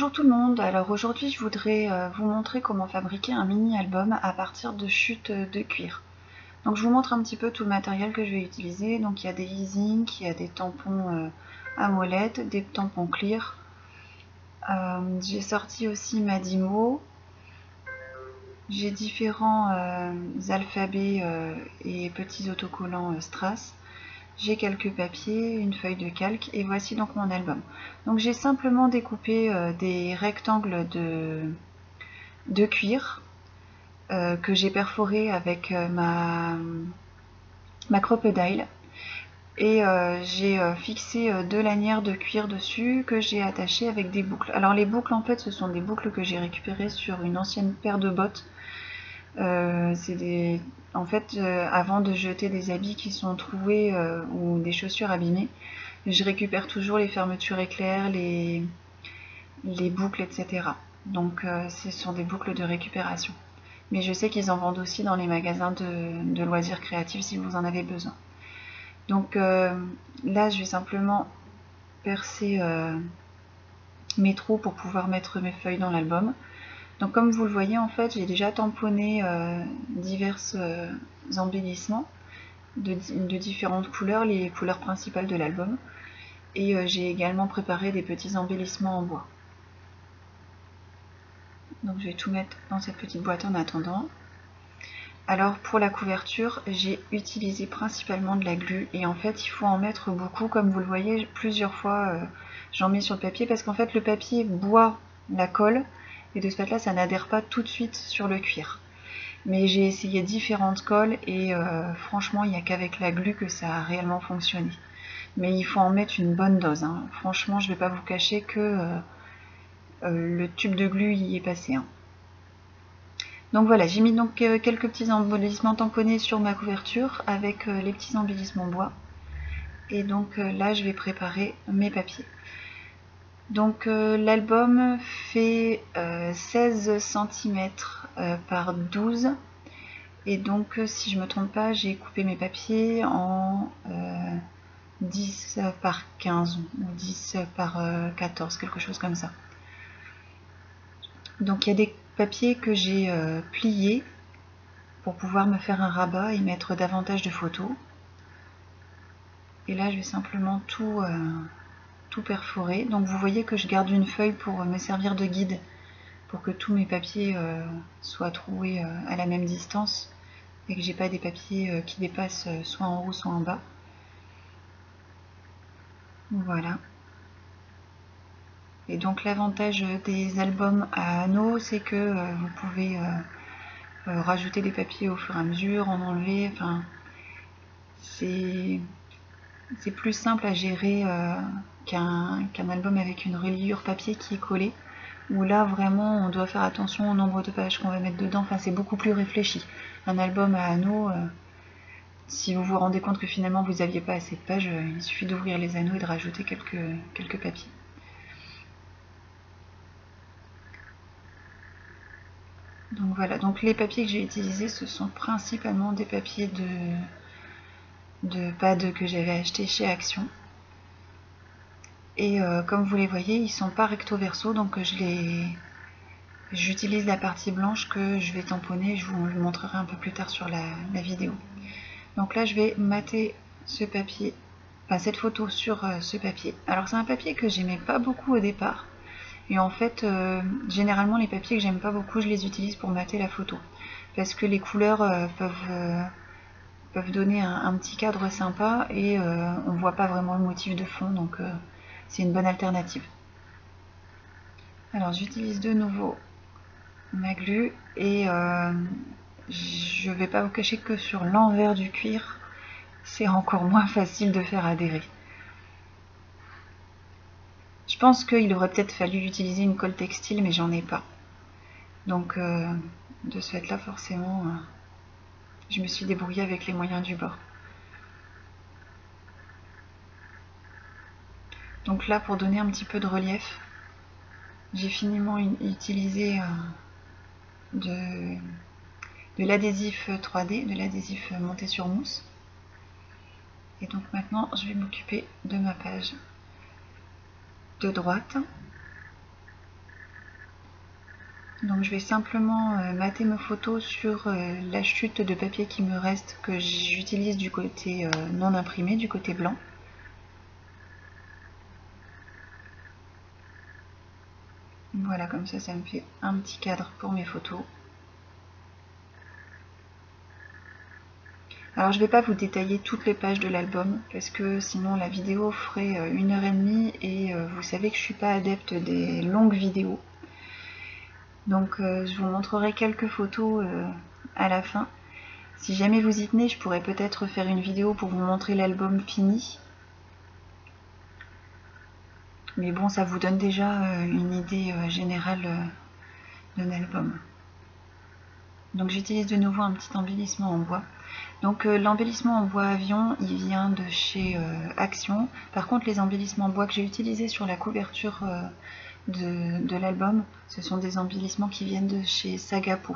Bonjour tout le monde, alors aujourd'hui je voudrais vous montrer comment fabriquer un mini-album à partir de chutes de cuir. Donc je vous montre un petit peu tout le matériel que je vais utiliser. Donc il y a des e-zinc, il y a des tampons à molette, des tampons clear. J'ai sorti aussi ma Dymo. J'ai différents alphabets et petits autocollants Strass. J'ai quelques papiers, une feuille de calque et voici donc mon album. Donc j'ai simplement découpé des rectangles de cuir que j'ai perforé avec ma crocodile et j'ai fixé deux lanières de cuir dessus que j'ai attachées avec des boucles. Alors les boucles en fait ce sont des boucles que j'ai récupérées sur une ancienne paire de bottes. En fait, avant de jeter des habits qui sont troués ou des chaussures abîmées, je récupère toujours les fermetures éclairs, les boucles, etc. Donc ce sont des boucles de récupération. Mais je sais qu'ils en vendent aussi dans les magasins de loisirs créatifs si vous en avez besoin. Donc là, je vais simplement percer mes trous pour pouvoir mettre mes feuilles dans l'album. Donc comme vous le voyez, en fait, j'ai déjà tamponné divers embellissements de différentes couleurs, les couleurs principales de l'album. Et j'ai également préparé des petits embellissements en bois. Donc je vais tout mettre dans cette petite boîte en attendant. Alors pour la couverture, j'ai utilisé principalement de la glu. Et en fait, il faut en mettre beaucoup. Comme vous le voyez, plusieurs fois, j'en mets sur le papier parce qu'en fait, le papier boit la colle. Et de ce fait-là, ça n'adhère pas tout de suite sur le cuir. Mais j'ai essayé différentes colles et franchement, il n'y a qu'avec la glu que ça a réellement fonctionné. Mais il faut en mettre une bonne dose. Hein. Franchement, je ne vais pas vous cacher que le tube de glu y est passé. Hein. Donc voilà, j'ai mis donc quelques petits embellissements tamponnés sur ma couverture avec les petits embellissements bois. Et donc là, je vais préparer mes papiers. Donc l'album fait 16 cm par 12. Et donc si je ne me trompe pas, j'ai coupé mes papiers en 10 par 15 ou 10 par 14, quelque chose comme ça. Donc il y a des papiers que j'ai pliés pour pouvoir me faire un rabat et mettre davantage de photos. Et là je vais simplement tout perforer. Donc vous voyez que je garde une feuille pour me servir de guide pour que tous mes papiers soient troués à la même distance et que j'ai pas des papiers qui dépassent soit en haut soit en bas. Voilà. Et donc l'avantage des albums à anneaux, c'est que vous pouvez rajouter des papiers au fur et à mesure, en enlever, enfin c'est plus simple à gérer qu'un album avec une reliure papier qui est collée, où là vraiment on doit faire attention au nombre de pages qu'on va mettre dedans, enfin c'est beaucoup plus réfléchi. Un album à anneaux, si vous vous rendez compte que finalement vous n'aviez pas assez de pages, il suffit d'ouvrir les anneaux et de rajouter quelques papiers. Donc voilà, donc les papiers que j'ai utilisés, ce sont principalement des papiers de pad que j'avais acheté chez Action. Et comme vous les voyez, ils sont pas recto verso, donc j'utilise la partie blanche que je vais tamponner, je vous le montrerai un peu plus tard sur la vidéo. Donc là je vais mater ce papier, enfin cette photo sur ce papier. Alors c'est un papier que j'aimais pas beaucoup au départ, et en fait généralement les papiers que j'aime pas beaucoup, je les utilise pour mater la photo, parce que les couleurs peuvent donner un petit cadre sympa et on voit pas vraiment le motif de fond, donc c'est une bonne alternative. Alors j'utilise de nouveau ma glu et je vais pas vous cacher que sur l'envers du cuir, c'est encore moins facile de faire adhérer. Je pense qu'il aurait peut-être fallu utiliser une colle textile, mais j'en ai pas. Donc de ce fait là, forcément, je me suis débrouillée avec les moyens du bord. Donc là, pour donner un petit peu de relief, j'ai finement utilisé de l'adhésif 3D, de l'adhésif monté sur mousse. Et donc maintenant, je vais m'occuper de ma page de droite. Donc je vais simplement mater mes photos sur la chute de papier qui me reste, que j'utilise du côté non imprimé, du côté blanc. Voilà, comme ça me fait un petit cadre pour mes photos. Alors je ne vais pas vous détailler toutes les pages de l'album, parce que sinon la vidéo ferait 1h30 et vous savez que je ne suis pas adepte des longues vidéos. Donc je vous montrerai quelques photos à la fin. Si jamais vous y tenez, je pourrais peut-être faire une vidéo pour vous montrer l'album fini. Mais bon, ça vous donne déjà une idée générale d'un album. Donc j'utilise de nouveau un petit embellissement en bois. Donc l'embellissement en bois avion, il vient de chez Action. Par contre, les embellissements en bois que j'ai utilisés sur la couverture de l'album, ce sont des embellissements qui viennent de chez Sagapo.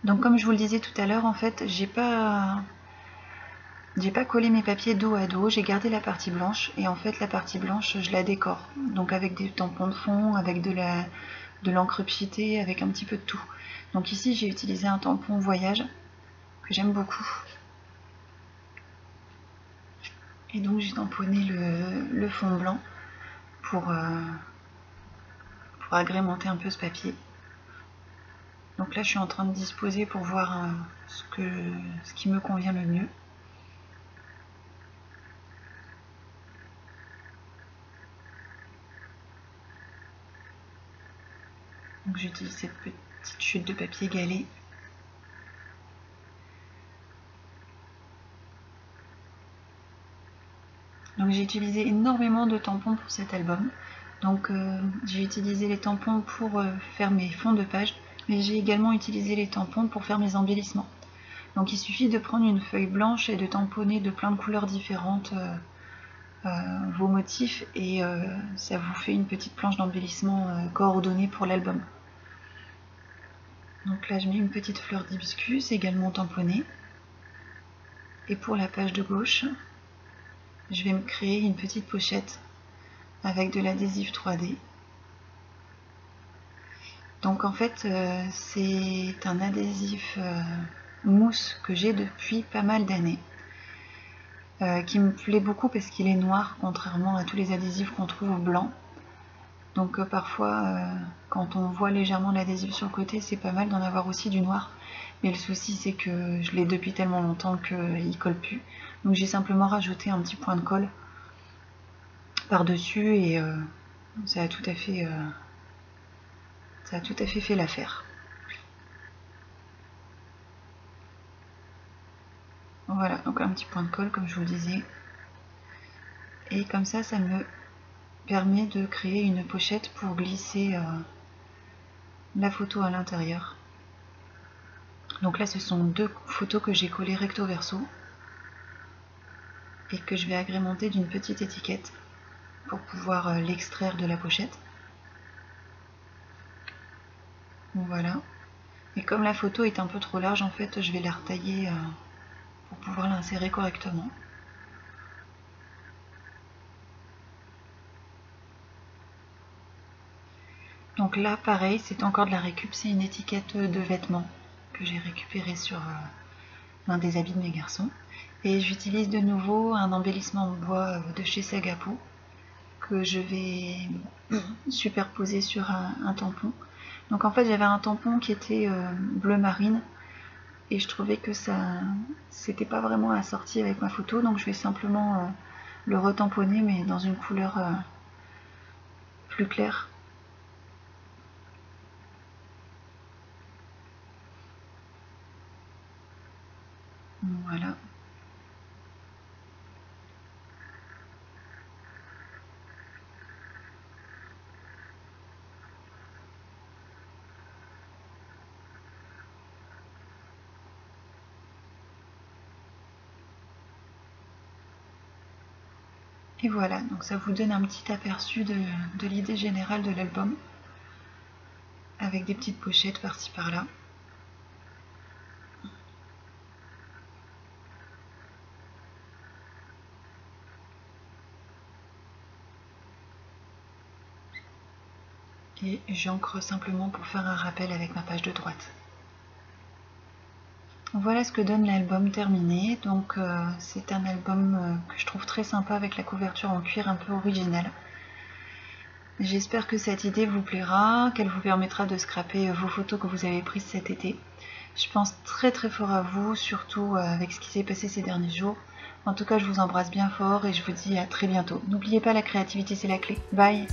Donc comme je vous le disais tout à l'heure, en fait, j'ai pas collé mes papiers dos à dos, j'ai gardé la partie blanche et en fait la partie blanche je la décore. Donc avec des tampons de fond, avec de l'encre pchitée, avec un petit peu de tout. Donc ici j'ai utilisé un tampon voyage que j'aime beaucoup. Et donc j'ai tamponné le fond blanc pour agrémenter un peu ce papier. Donc là je suis en train de disposer pour voir ce qui me convient le mieux. Donc j'utilise cette petite chute de papier galé. Donc j'ai utilisé énormément de tampons pour cet album. Donc j'ai utilisé les tampons pour faire mes fonds de page, mais j'ai également utilisé les tampons pour faire mes embellissements. Donc il suffit de prendre une feuille blanche et de tamponner de plein de couleurs différentes vos motifs et ça vous fait une petite planche d'embellissement coordonnée pour l'album. Donc là je mets une petite fleur d'hibiscus également tamponnée. Et pour la page de gauche, je vais me créer une petite pochette avec de l'adhésif 3D. Donc en fait c'est un adhésif mousse que j'ai depuis pas mal d'années, qui me plaît beaucoup parce qu'il est noir contrairement à tous les adhésifs qu'on trouve blancs. Donc parfois quand on voit légèrement l'adhésif sur le côté, c'est pas mal d'en avoir aussi du noir. Mais le souci c'est que je l'ai depuis tellement longtemps qu'il colle plus. Donc j'ai simplement rajouté un petit point de colle par dessus et ça a tout à fait fait l'affaire. Voilà, donc un petit point de colle comme je vous le disais. Et comme ça me permet de créer une pochette pour glisser la photo à l'intérieur. Donc là ce sont deux photos que j'ai collées recto verso et que je vais agrémenter d'une petite étiquette pour pouvoir l'extraire de la pochette. Voilà. Et comme la photo est un peu trop large, en fait je vais la retailler pour pouvoir l'insérer correctement. Donc là pareil, c'est encore de la récup, c'est une étiquette de vêtements que j'ai récupérée sur l'un des habits de mes garçons. Et j'utilise de nouveau un embellissement en bois de chez Sagapo que je vais superposer sur un tampon. Donc en fait j'avais un tampon qui était bleu marine et je trouvais que ça c'était pas vraiment assorti avec ma photo, donc je vais simplement le retamponner mais dans une couleur plus claire. Voilà. Et voilà, donc ça vous donne un petit aperçu de l'idée générale de l'album, avec des petites pochettes par-ci par-là. et j'encre simplement pour faire un rappel avec ma page de droite. Voilà ce que donne l'album terminé. Donc c'est un album que je trouve très sympa avec la couverture en cuir un peu originale. J'espère que cette idée vous plaira, qu'elle vous permettra de scraper vos photos que vous avez prises cet été. Je pense très très fort à vous, surtout avec ce qui s'est passé ces derniers jours. En tout cas, je vous embrasse bien fort et je vous dis à très bientôt. N'oubliez pas, la créativité c'est la clé. Bye!